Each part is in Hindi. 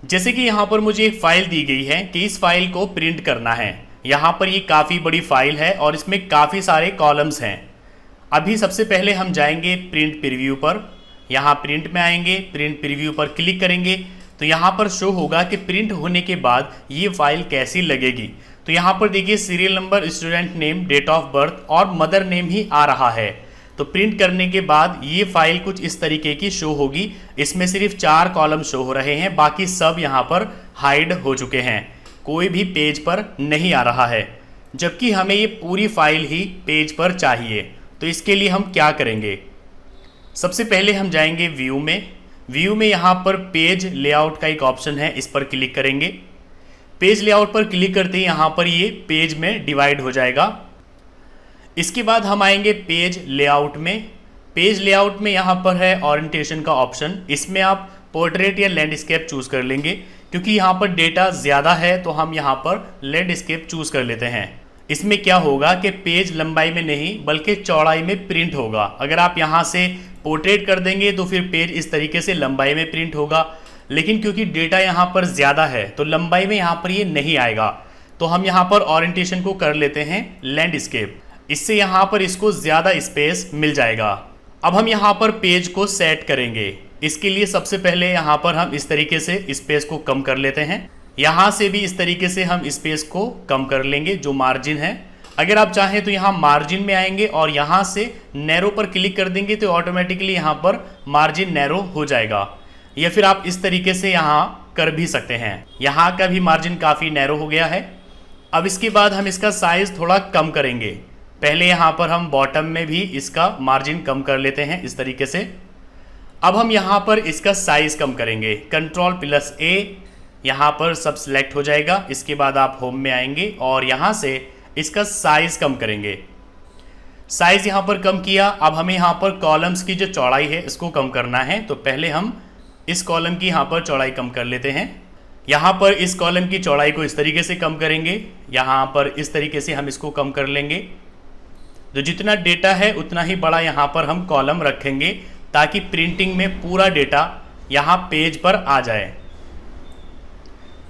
जैसे कि यहाँ पर मुझे एक फाइल दी गई है कि इस फाइल को प्रिंट करना है। यहाँ पर ये काफ़ी बड़ी फाइल है और इसमें काफ़ी सारे कॉलम्स हैं। अभी सबसे पहले हम जाएंगे प्रिंट प्रीव्यू पर। यहाँ प्रिंट में आएंगे, प्रिंट प्रीव्यू पर क्लिक करेंगे तो यहाँ पर शो होगा कि प्रिंट होने के बाद ये फाइल कैसी लगेगी। तो यहाँ पर देखिए serial number, student name, date of birth और मदर नेम ही आ रहा है। तो प्रिंट करने के बाद ये फाइल कुछ इस तरीके की शो होगी। इसमें सिर्फ 4 कॉलम शो हो रहे हैं, बाकी सब यहाँ पर हाइड हो चुके हैं, कोई भी पेज पर नहीं आ रहा है। जबकि हमें ये पूरी फाइल ही पेज पर चाहिए। तो इसके लिए हम क्या करेंगे, सबसे पहले हम जाएंगे व्यू में यहाँ पर पेज लेआउट का एक ऑप्शन है, इस पर क्लिक करेंगे। पेज लेआउट पर क्लिक करते ही यहाँ पर ये पेज में डिवाइड हो जाएगा। इसके बाद हम आएंगे पेज लेआउट में। पेज लेआउट में यहाँ पर है ओरिएंटेशन का ऑप्शन, इसमें आप पोर्ट्रेट या लैंडस्केप चूज कर लेंगे। क्योंकि यहाँ पर डेटा ज़्यादा है तो हम यहाँ पर लैंडस्केप चूज कर लेते हैं। इसमें क्या होगा कि पेज लंबाई में नहीं बल्कि चौड़ाई में प्रिंट होगा। अगर आप यहाँ से पोर्ट्रेट कर देंगे तो फिर पेज इस तरीके से लंबाई में प्रिंट होगा, लेकिन क्योंकि डेटा यहाँ पर ज़्यादा है तो लंबाई में यहाँ पर ये नहीं आएगा। तो हम यहाँ पर ओरिएंटेशन को कर लेते हैं लैंडस्केप, इससे यहाँ पर इसको ज़्यादा स्पेस मिल जाएगा। अब हम यहाँ पर पेज को सेट करेंगे। इसके लिए सबसे पहले यहाँ पर हम इस तरीके से स्पेस को कम कर लेते हैं। यहाँ से भी इस तरीके से हम स्पेस को कम कर लेंगे, जो मार्जिन है। अगर आप चाहें तो यहाँ मार्जिन में आएंगे और यहाँ से नैरो पर क्लिक कर देंगे तो ऑटोमेटिकली यहाँ पर मार्जिन नैरो हो जाएगा। या फिर आप इस तरीके से यहाँ कर भी सकते हैं। यहाँ का भी मार्जिन काफ़ी नैरो हो गया है। अब इसके बाद हम इसका साइज़ थोड़ा कम करेंगे। पहले यहाँ पर हम बॉटम में भी इसका मार्जिन कम कर लेते हैं इस तरीके से। अब हम यहाँ पर इसका साइज़ कम करेंगे, Ctrl+A, यहाँ पर सब सिलेक्ट हो जाएगा। इसके बाद आप होम में आएंगे और यहाँ से इसका साइज़ कम करेंगे। साइज़ यहाँ पर कम किया। अब हमें यहाँ पर कॉलम्स की जो चौड़ाई है इसको कम करना है। तो पहले हम इस कॉलम की यहाँ पर चौड़ाई कम कर लेते हैं। यहाँ पर इस कॉलम की चौड़ाई को इस तरीके से कम करेंगे, यहाँ पर इस तरीके से हम इसको कम कर लेंगे। तो जितना डेटा है उतना ही बड़ा यहाँ पर हम कॉलम रखेंगे ताकि प्रिंटिंग में पूरा डेटा यहाँ पेज पर आ जाए।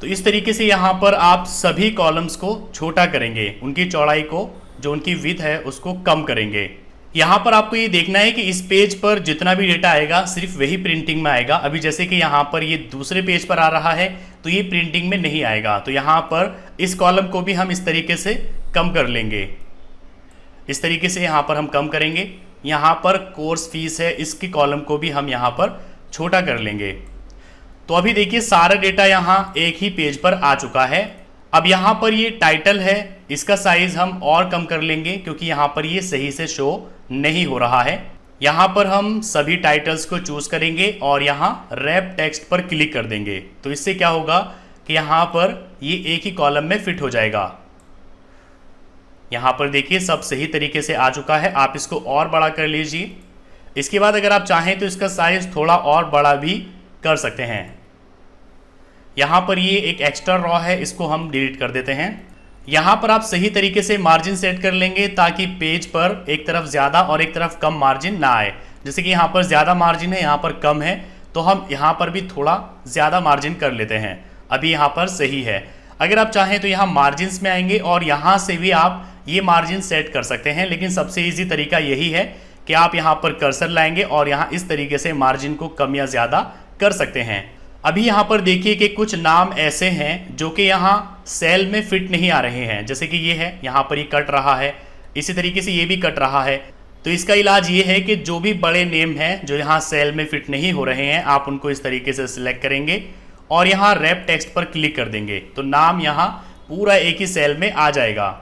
तो इस तरीके से यहाँ पर आप सभी कॉलम्स को छोटा करेंगे, उनकी चौड़ाई को, जो उनकी विड्थ है उसको कम करेंगे। यहाँ पर आपको ये देखना है कि इस पेज पर जितना भी डेटा आएगा सिर्फ वही प्रिंटिंग में आएगा। अभी जैसे कि यहाँ पर ये दूसरे पेज पर आ रहा है तो ये प्रिंटिंग में नहीं आएगा। तो यहाँ पर इस कॉलम को भी हम इस तरीके से कम कर लेंगे। इस तरीके से यहाँ पर हम कम करेंगे। यहाँ पर कोर्स फीस है, इसकी कॉलम को भी हम यहाँ पर छोटा कर लेंगे। तो अभी देखिए सारा डेटा यहाँ एक ही पेज पर आ चुका है। अब यहाँ पर ये टाइटल है, इसका साइज हम और कम कर लेंगे क्योंकि यहाँ पर ये सही से शो नहीं हो रहा है। यहाँ पर हम सभी टाइटल्स को चूज करेंगे और यहाँ रैप टेक्स्ट पर क्लिक कर देंगे। तो इससे क्या होगा कि यहाँ पर ये एक ही कॉलम में फिट हो जाएगा। यहाँ पर देखिए सब सही तरीके से आ चुका है। आप इसको और बड़ा कर लीजिए। इसके बाद अगर आप चाहें तो इसका साइज थोड़ा और बड़ा भी कर सकते हैं। यहाँ पर ये एक एक्स्ट्रा रॉ है, इसको हम डिलीट कर देते हैं। यहाँ पर आप सही तरीके से मार्जिन सेट कर लेंगे ताकि पेज पर एक तरफ ज़्यादा और एक तरफ कम मार्जिन ना आए। जैसे कि यहाँ पर ज़्यादा मार्जिन है, यहाँ पर कम है, तो हम यहाँ पर भी थोड़ा ज़्यादा मार्जिन कर लेते हैं। अभी यहाँ पर सही है। अगर आप चाहें तो यहाँ मार्जिन्स में आएंगे और यहाँ से भी आप ये मार्जिन सेट कर सकते हैं, लेकिन सबसे ईजी तरीका यही है कि आप यहाँ पर कर्सर लाएंगे और यहाँ इस तरीके से मार्जिन को कम या ज़्यादा कर सकते हैं। अभी यहाँ पर देखिए कि कुछ नाम ऐसे हैं जो कि यहाँ सेल में फिट नहीं आ रहे हैं। जैसे कि ये है, यहाँ पर ये कट रहा है, इसी तरीके से ये भी कट रहा है। तो इसका इलाज ये है कि जो भी बड़े नेम हैं जो यहाँ सेल में फिट नहीं हो रहे हैं, आप उनको इस तरीके से सिलेक्ट करेंगे और यहाँ रैप टेक्स्ट पर क्लिक कर देंगे तो नाम यहाँ पूरा एक ही सेल में आ जाएगा।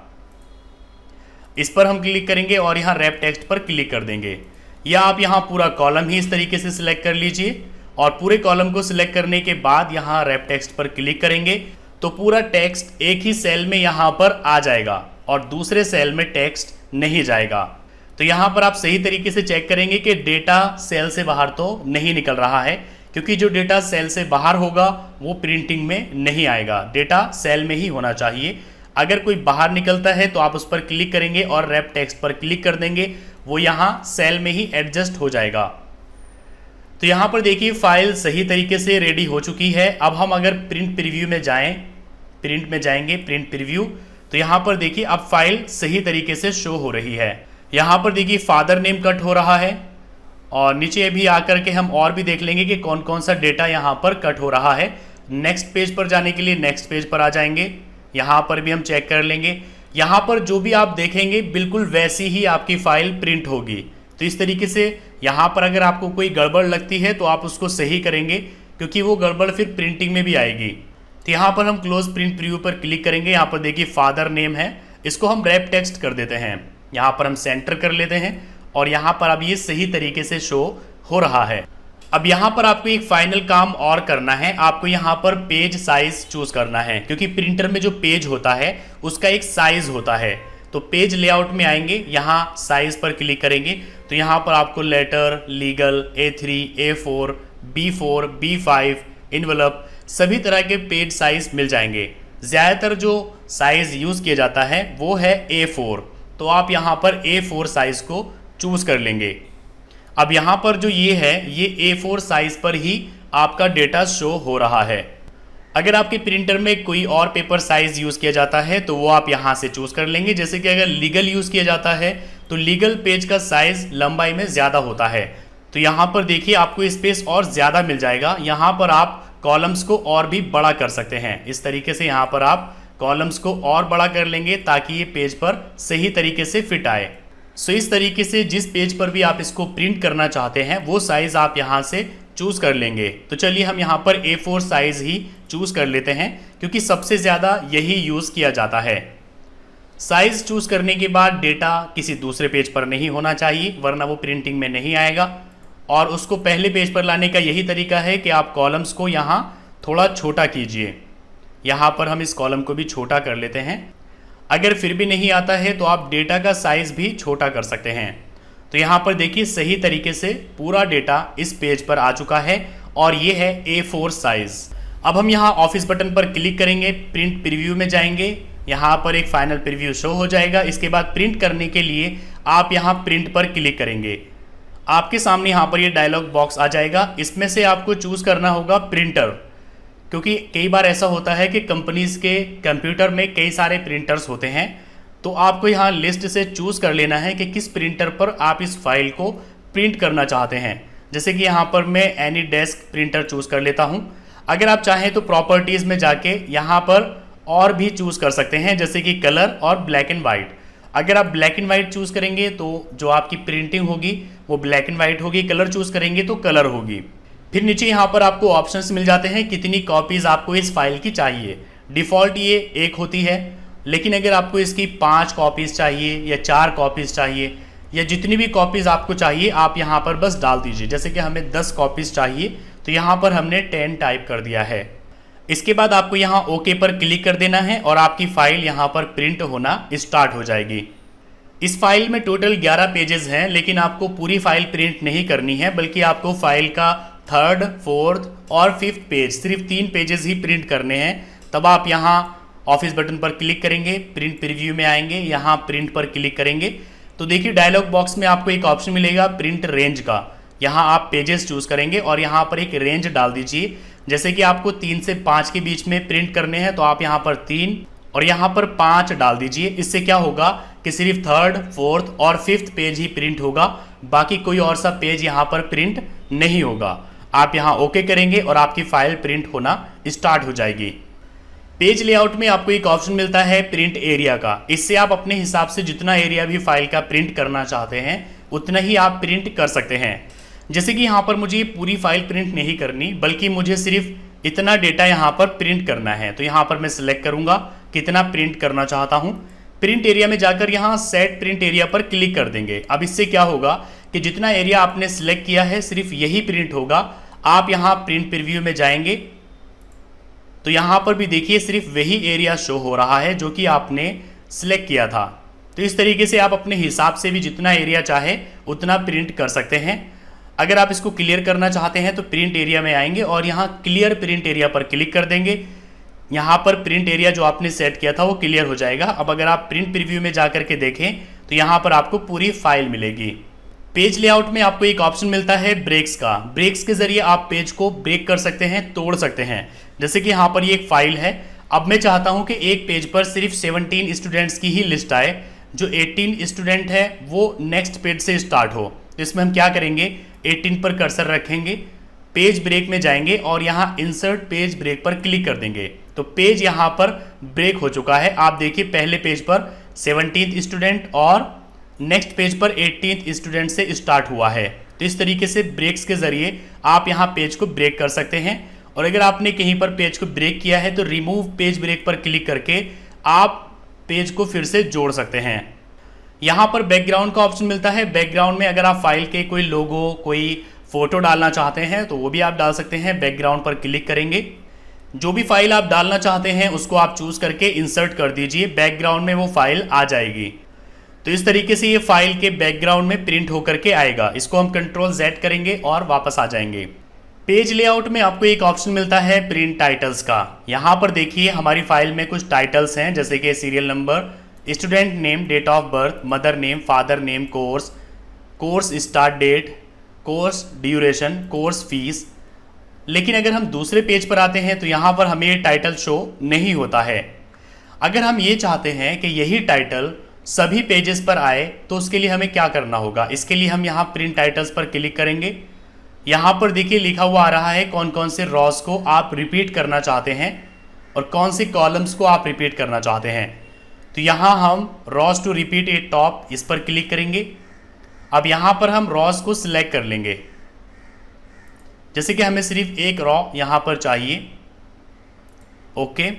इस पर हम क्लिक करेंगे और यहाँ रैप टेक्स्ट पर क्लिक कर देंगे, या आप यहाँ पूरा कॉलम ही इस तरीके से सिलेक्ट कर लीजिए और पूरे कॉलम को सिलेक्ट करने के बाद यहाँ रैप टेक्स्ट पर क्लिक करेंगे तो पूरा टेक्स्ट एक ही सेल में यहाँ पर आ जाएगा और दूसरे सेल में टेक्स्ट नहीं जाएगा। तो यहाँ पर आप सही तरीके से चेक करेंगे कि डेटा सेल से बाहर तो नहीं निकल रहा है, क्योंकि जो डेटा सेल से बाहर होगा वो प्रिंटिंग में नहीं आएगा। डेटा सेल में ही होना चाहिए। अगर कोई बाहर निकलता है तो आप उस पर क्लिक करेंगे और रैप टेक्स्ट पर क्लिक कर देंगे, वो यहाँ सेल में ही एडजस्ट हो जाएगा। तो यहाँ पर देखिए फाइल सही तरीके से रेडी हो चुकी है। अब हम अगर प्रिंट प्रीव्यू में जाएं, प्रिंट में जाएंगे, प्रिंट प्रीव्यू, तो यहाँ पर देखिए अब फाइल सही तरीके से शो हो रही है। यहाँ पर देखिए फादर नेम कट हो रहा है और नीचे भी आकर के हम और भी देख लेंगे कि कौन कौन सा डेटा यहाँ पर कट हो रहा है। नेक्स्ट पेज पर जाने के लिए नेक्स्ट पेज पर आ जाएंगे, यहाँ पर भी हम चेक कर लेंगे। यहाँ पर जो भी आप देखेंगे बिल्कुल वैसी ही आपकी फाइल प्रिंट होगी। तो इस तरीके से यहाँ पर अगर आपको कोई गड़बड़ लगती है तो आप उसको सही करेंगे, क्योंकि वो गड़बड़ फिर प्रिंटिंग में भी आएगी। तो यहाँ पर हम क्लोज प्रिंट प्रीव्यू पर क्लिक करेंगे। यहाँ पर देखिए फादर नेम है, इसको हम रैप टेक्स्ट कर देते हैं, यहाँ पर हम सेंटर कर लेते हैं और यहाँ पर अब ये सही तरीके से शो हो रहा है। अब यहाँ पर आपको एक फाइनल काम और करना है, आपको यहाँ पर पेज साइज चूज करना है, क्योंकि प्रिंटर में जो पेज होता है उसका एक साइज होता है। तो पेज लेआउट में आएंगे, यहाँ साइज पर क्लिक करेंगे तो यहाँ पर आपको letter, legal, A3, A4, B4, B5, envelope सभी तरह के पेज साइज मिल जाएंगे। ज़्यादातर जो साइज यूज़ किया जाता है वो है A4, तो आप यहाँ पर A4 साइज को चूज कर लेंगे। अब यहाँ पर जो ये है ये A4 साइज पर ही आपका डेटा शो हो रहा है। अगर आपके प्रिंटर में कोई और पेपर साइज यूज़ किया जाता है तो वो आप यहाँ से चूज़ कर लेंगे। जैसे कि अगर लीगल यूज़ किया जाता है तो लीगल पेज का साइज लंबाई में ज़्यादा होता है, तो यहाँ पर देखिए आपको स्पेस और ज़्यादा मिल जाएगा। यहाँ पर आप कॉलम्स को और भी बड़ा कर सकते हैं। इस तरीके से यहाँ पर आप कॉलम्स को और बड़ा कर लेंगे ताकि ये पेज पर सही तरीके से फिट आए। सो इस तरीके से जिस पेज पर भी आप इसको प्रिंट करना चाहते हैं वो साइज़ आप यहाँ से चूज़ कर लेंगे। तो चलिए हम यहाँ पर A4 साइज़ ही चूज़ कर लेते हैं, क्योंकि सबसे ज़्यादा यही यूज़ किया जाता है। साइज़ चूज़ करने के बाद डेटा किसी दूसरे पेज पर नहीं होना चाहिए, वरना वो प्रिंटिंग में नहीं आएगा। और उसको पहले पेज पर लाने का यही तरीका है कि आप कॉलम्स को यहाँ थोड़ा छोटा कीजिए। यहाँ पर हम इस कॉलम को भी छोटा कर लेते हैं। अगर फिर भी नहीं आता है तो आप डेटा का साइज़ भी छोटा कर सकते हैं। तो यहाँ पर देखिए सही तरीके से पूरा डेटा इस पेज पर आ चुका है और ये है A4 साइज़। अब हम यहाँ ऑफिस बटन पर क्लिक करेंगे, प्रिंट प्रीव्यू में जाएंगे, यहाँ पर एक फाइनल प्रीव्यू शो हो जाएगा। इसके बाद प्रिंट करने के लिए आप यहाँ प्रिंट पर क्लिक करेंगे। आपके सामने यहाँ पर ये डायलॉग बॉक्स आ जाएगा, इसमें से आपको चूज़ करना होगा प्रिंटर, क्योंकि कई बार ऐसा होता है कि कंपनीज़ के कंप्यूटर में कई सारे प्रिंटर्स होते हैं। तो आपको यहाँ लिस्ट से चूज़ कर लेना है कि किस प्रिंटर पर आप इस फाइल को प्रिंट करना चाहते हैं। जैसे कि यहाँ पर मैं एनी डेस्क प्रिंटर चूज़ कर लेता हूँ। अगर आप चाहें तो प्रॉपर्टीज़ में जाके यहाँ पर और भी चूज़ कर सकते हैं, जैसे कि कलर और ब्लैक एंड वाइट। अगर आप ब्लैक एंड वाइट चूज़ करेंगे तो जो आपकी प्रिंटिंग होगी वो ब्लैक एंड वाइट होगी, कलर चूज़ करेंगे तो कलर होगी। फिर नीचे यहाँ पर आपको ऑप्शंस मिल जाते हैं कितनी कॉपीज़ आपको इस फाइल की चाहिए। डिफ़ॉल्ट ये 1 होती है, लेकिन अगर आपको इसकी 5 कॉपीज़ चाहिए या 4 कॉपीज़ चाहिए या जितनी भी कॉपीज़ आपको चाहिए आप यहाँ पर बस डाल दीजिए। जैसे कि हमें 10 कॉपीज़ चाहिए तो यहाँ पर हमने 10 टाइप कर दिया है। इसके बाद आपको यहाँ ओके पर क्लिक कर देना है और आपकी फ़ाइल यहाँ पर प्रिंट होना स्टार्ट हो जाएगी। इस फाइल में टोटल 11 पेजेस हैं, लेकिन आपको पूरी फाइल प्रिंट नहीं करनी है, बल्कि आपको फाइल का 3rd, 4th और 5th पेज, सिर्फ 3 पेजेस ही प्रिंट करने हैं। तब आप यहाँ ऑफिस बटन पर क्लिक करेंगे, प्रिंट प्रीव्यू में आएंगे, यहाँ प्रिंट पर क्लिक करेंगे तो देखिए डायलॉग बॉक्स में आपको एक ऑप्शन मिलेगा प्रिंट रेंज का। यहाँ आप पेजेस चूज़ करेंगे और यहाँ पर एक रेंज डाल दीजिए। जैसे कि आपको 3 से 5 के बीच में प्रिंट करने हैं तो आप यहाँ पर 3 और यहाँ पर 5 डाल दीजिए। इससे क्या होगा कि सिर्फ 3rd, 4th और 5th पेज ही प्रिंट होगा, बाकी कोई और सा पेज यहाँ पर प्रिंट नहीं होगा। आप यहाँ ओके करेंगे और आपकी फाइल प्रिंट होना स्टार्ट हो जाएगी। पेज लेआउट में आपको एक ऑप्शन मिलता है प्रिंट एरिया का। इससे आप अपने हिसाब से जितना एरिया भी फाइल का प्रिंट करना चाहते हैं उतना ही आप प्रिंट कर सकते हैं। जैसे कि यहाँ पर मुझे पूरी फाइल प्रिंट नहीं करनी, बल्कि मुझे सिर्फ इतना डेटा यहाँ पर प्रिंट करना है। तो यहाँ पर मैं सिलेक्ट करूँगा कितना प्रिंट करना चाहता हूँ। प्रिंट एरिया में जाकर यहाँ सेट प्रिंट एरिया पर क्लिक कर देंगे। अब इससे क्या होगा कि जितना एरिया आपने सिलेक्ट किया है सिर्फ यही प्रिंट होगा। आप यहाँ प्रिंट प्रीव्यू में जाएंगे तो यहाँ पर भी देखिए सिर्फ वही एरिया शो हो रहा है जो कि आपने सिलेक्ट किया था। तो इस तरीके से आप अपने हिसाब से भी जितना एरिया चाहे उतना प्रिंट कर सकते हैं। अगर आप इसको क्लियर करना चाहते हैं तो प्रिंट एरिया में आएंगे और यहाँ क्लियर प्रिंट एरिया पर क्लिक कर देंगे। यहाँ पर प्रिंट एरिया जो आपने सेट किया था वो क्लियर हो जाएगा। अब अगर आप प्रिंट प्रीव्यू में जाकर के देखें तो यहाँ पर आपको पूरी फाइल मिलेगी। पेज लेआउट में आपको एक ऑप्शन मिलता है ब्रेक्स का। ब्रेक्स के जरिए आप पेज को ब्रेक कर सकते हैं, तोड़ सकते हैं। जैसे कि यहाँ पर ये एक फाइल है। अब मैं चाहता हूँ कि एक पेज पर सिर्फ 17 स्टूडेंट्स की ही लिस्ट आए, जो 18 स्टूडेंट है वो नेक्स्ट पेज से स्टार्ट हो। तो इसमें हम क्या करेंगे, 18 पर कर्सर रखेंगे, पेज ब्रेक में जाएंगे और यहाँ इंसर्ट पेज ब्रेक पर क्लिक कर देंगे। तो पेज यहाँ पर ब्रेक हो चुका है। आप देखिए पहले पेज पर 17 स्टूडेंट और नेक्स्ट पेज पर 18 स्टूडेंट से स्टार्ट हुआ है। तो इस तरीके से ब्रेक्स के जरिए आप यहाँ पेज को ब्रेक कर सकते हैं। और अगर आपने कहीं पर पेज को ब्रेक किया है तो रिमूव पेज ब्रेक पर क्लिक करके आप पेज को फिर से जोड़ सकते हैं। यहाँ पर बैकग्राउंड का ऑप्शन मिलता है। बैकग्राउंड में अगर आप फाइल के कोई लोगो, कोई फोटो डालना चाहते हैं तो वो भी आप डाल सकते हैं। बैकग्राउंड पर क्लिक करेंगे, जो भी फाइल आप डालना चाहते हैं उसको आप चूज करके इंसर्ट कर दीजिए, बैकग्राउंड में वो फाइल आ जाएगी। तो इस तरीके से ये फाइल के बैकग्राउंड में प्रिंट होकर के आएगा। इसको हम कंट्रोल Z करेंगे और वापस आ जाएंगे। पेज लेआउट में आपको एक ऑप्शन मिलता है प्रिंट टाइटल्स का। यहाँ पर देखिए हमारी फाइल में कुछ टाइटल्स हैं, जैसे कि serial number, student name, date of birth, mother name, father name, course, course start date, course duration, course fees. लेकिन अगर हम दूसरे पेज पर आते हैं तो यहाँ पर हमें ये टाइटल शो नहीं होता है। अगर हम ये चाहते हैं कि यही टाइटल सभी पेजेस पर आए तो उसके लिए हमें क्या करना होगा। इसके लिए हम यहाँ प्रिंट टाइटल्स पर क्लिक करेंगे। यहाँ पर देखिए लिखा हुआ आ रहा है कौन कौन से रॉस को आप रिपीट करना चाहते हैं और कौन से कॉलम्स को आप रिपीट करना चाहते हैं। तो यहाँ हम rows to repeat a top, इस पर क्लिक करेंगे। अब यहाँ पर हम रॉस को सिलेक्ट कर लेंगे, जैसे कि हमें सिर्फ एक रॉ यहाँ पर चाहिए। ओके,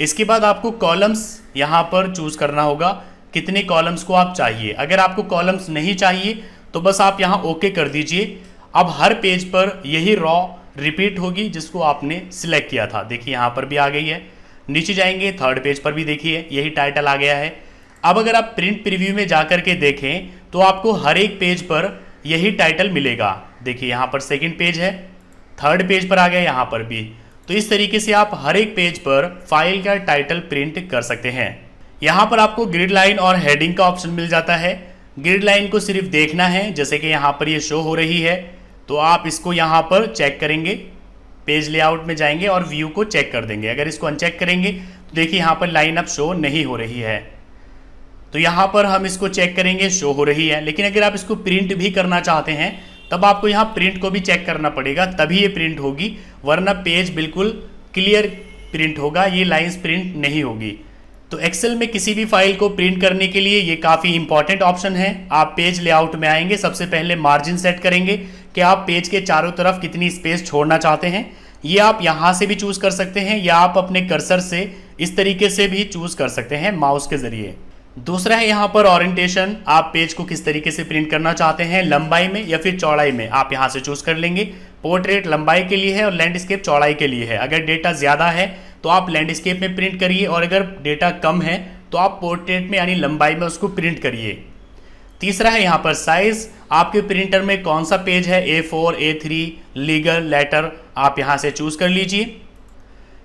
इसके बाद आपको कॉलम्स यहाँ पर चूज करना होगा, कितने कॉलम्स को आप चाहिए। अगर आपको कॉलम्स नहीं चाहिए तो बस आप यहाँ ओके कर दीजिए। अब हर पेज पर यही रॉ रिपीट होगी जिसको आपने सिलेक्ट किया था। देखिए यहाँ पर भी आ गई है। नीचे जाएंगे, थर्ड पेज पर भी देखिए यही टाइटल आ गया है। अब अगर आप प्रिंट प्रीव्यू में जाकर के देखें तो आपको हर एक पेज पर यही टाइटल मिलेगा। देखिए यहाँ पर सेकंड पेज है, थर्ड पेज पर आ गया, यहाँ पर भी। तो इस तरीके से आप हर एक पेज पर फाइल का टाइटल प्रिंट कर सकते हैं। यहाँ पर आपको ग्रिड लाइन और हेडिंग का ऑप्शन मिल जाता है। ग्रिड लाइन को सिर्फ देखना है, जैसे कि यहाँ पर ये शो हो रही है, तो आप इसको यहाँ पर चेक करेंगे, पेज लेआउट में जाएंगे और व्यू को चेक कर देंगे। अगर इसको अनचेक करेंगे तो देखिए यहाँ पर लाइन अब शो नहीं हो रही है। तो यहाँ पर हम इसको चेक करेंगे, शो हो रही है। लेकिन अगर आप इसको प्रिंट भी करना चाहते हैं तब आपको यहाँ प्रिंट को भी चेक करना पड़ेगा, तभी ये प्रिंट होगी, वरना पेज बिल्कुल क्लियर प्रिंट होगा, ये लाइंस प्रिंट नहीं होगी। तो एक्सेल में किसी भी फाइल को प्रिंट करने के लिए ये काफ़ी इंपॉर्टेंट ऑप्शन है। आप पेज लेआउट में आएंगे, सबसे पहले मार्जिन सेट करेंगे कि आप पेज के चारों तरफ कितनी स्पेस छोड़ना चाहते हैं। ये आप यहाँ से भी चूज कर सकते हैं या आप अपने कर्सर से इस तरीके से भी चूज कर सकते हैं माउस के जरिए। दूसरा है यहाँ पर ओरिएंटेशन, आप पेज को किस तरीके से प्रिंट करना चाहते हैं, लंबाई में या फिर चौड़ाई में, आप यहाँ से चूज कर लेंगे। पोर्ट्रेट लंबाई के लिए है और लैंडस्केप चौड़ाई के लिए है। अगर डेटा ज़्यादा है तो आप लैंडस्केप में प्रिंट करिए और अगर डेटा कम है तो आप पोर्ट्रेट में यानी लंबाई में उसको प्रिंट करिए। तीसरा है यहाँ पर साइज, आपके प्रिंटर में कौन सा पेज है, A4, A3, लीगल, लेटर, आप यहाँ से चूज कर लीजिए।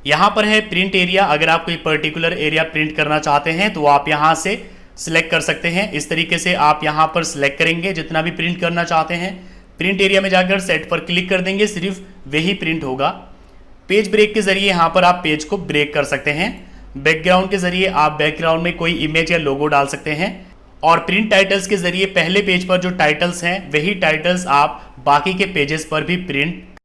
यहाँ पर है प्रिंट एरिया, अगर आप कोई पर्टिकुलर एरिया प्रिंट करना चाहते हैं तो आप यहाँ से सिलेक्ट कर सकते हैं। इस तरीके से आप यहाँ पर सिलेक्ट करेंगे जितना भी प्रिंट करना चाहते हैं। प्रिंट एरिया में जाकर सेट पर क्लिक कर देंगे, सिर्फ वही प्रिंट होगा। पेज ब्रेक के जरिए यहाँ पर आप पेज को ब्रेक कर सकते हैं। बैकग्राउंड के जरिए आप बैकग्राउंड में कोई इमेज या लोगो डाल सकते हैं और प्रिंट टाइटल्स के जरिए पहले पेज पर जो टाइटल्स हैं वही टाइटल्स आप बाकी के पेजेस पर भी प्रिंट